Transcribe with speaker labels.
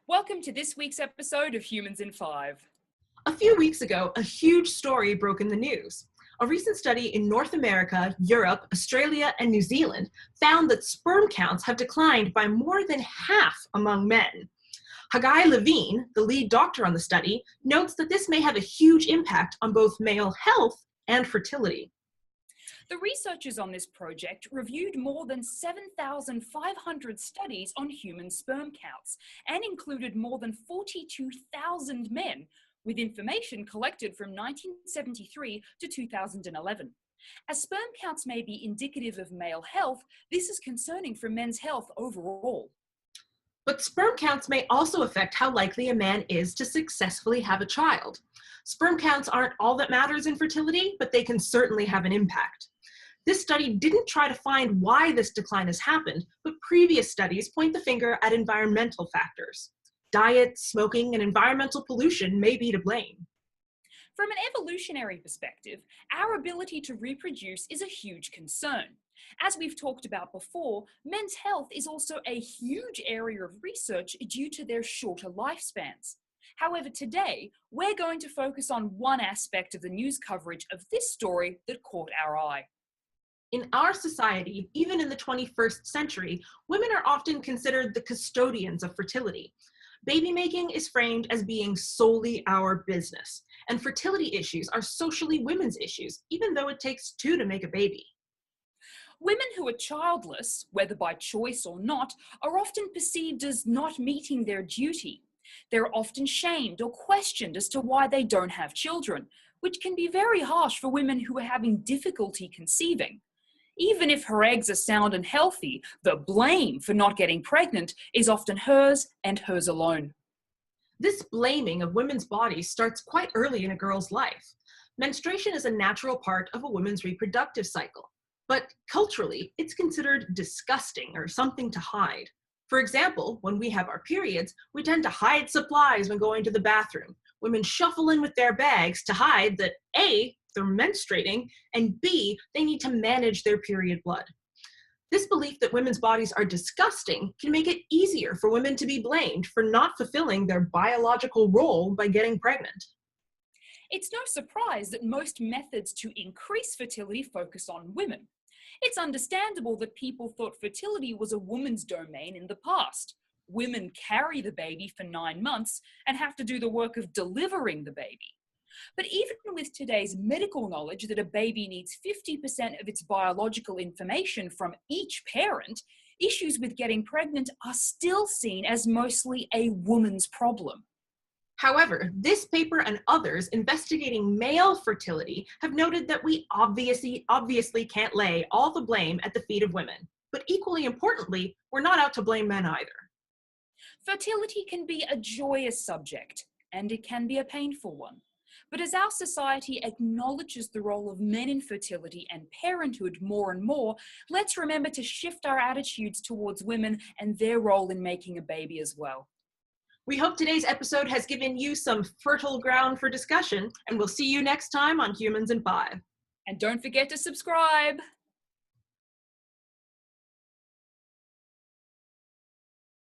Speaker 1: Welcome to this week's episode of Humans in 5.
Speaker 2: A few weeks ago, a huge story broke in the news. A recent study in North America, Europe, Australia, and New Zealand found that sperm counts have declined by more than half among men. Hagai Levine, the lead doctor on the study, notes that this may have a huge impact on both male health and fertility.
Speaker 1: The researchers on this project reviewed more than 7,500 studies on human sperm counts and included more than 42,000 men with information collected from 1973 to 2011. As sperm counts may be indicative of male health, this is concerning for men's health overall.
Speaker 2: But sperm counts may also affect how likely a man is to successfully have a child. Sperm counts aren't all that matters in fertility, but they can certainly have an impact. This study didn't try to find why this decline has happened, but previous studies point the finger at environmental factors. Diet, smoking, and environmental pollution may be to blame.
Speaker 1: From an evolutionary perspective, our ability to reproduce is a huge concern. As we've talked about before, men's health is also a huge area of research due to their shorter lifespans. However, today, we're going to focus on one aspect of the news coverage of this story that caught our eye.
Speaker 2: In our society, even in the 21st century, women are often considered the custodians of fertility. Baby making is framed as being solely our business, and fertility issues are socially women's issues, even though it takes two to make a baby.
Speaker 1: Women who are childless, whether by choice or not, are often perceived as not meeting their duty. They're often shamed or questioned as to why they don't have children, which can be very harsh for women who are having difficulty conceiving. Even if her eggs are sound and healthy, the blame for not getting pregnant is often hers and hers alone.
Speaker 2: This blaming of women's bodies starts quite early in a girl's life. Menstruation is a natural part of a woman's reproductive cycle, but culturally, it's considered disgusting or something to hide. For example, when we have our periods, we tend to hide supplies when going to the bathroom. Women shuffle in with their bags to hide that A, they're menstruating, and B, they need to manage their period blood. This belief that women's bodies are disgusting can make it easier for women to be blamed for not fulfilling their biological role by getting pregnant.
Speaker 1: It's no surprise that most methods to increase fertility focus on women. It's understandable that people thought fertility was a woman's domain in the past. Women carry the baby for 9 months and have to do the work of delivering the baby. But even with today's medical knowledge that a baby needs 50% of its biological information from each parent, issues with getting pregnant are still seen as mostly a woman's problem.
Speaker 2: However, this paper and others investigating male fertility have noted that we obviously can't lay all the blame at the feet of women. But equally importantly, we're not out to blame men either.
Speaker 1: Fertility can be a joyous subject, and it can be a painful one. But as our society acknowledges the role of men in fertility and parenthood more and more, let's remember to shift our attitudes towards women and their role in making a baby as well.
Speaker 2: We hope today's episode has given you some fertile ground for discussion, and we'll see you next time on Humans in 5.
Speaker 1: And don't forget to subscribe!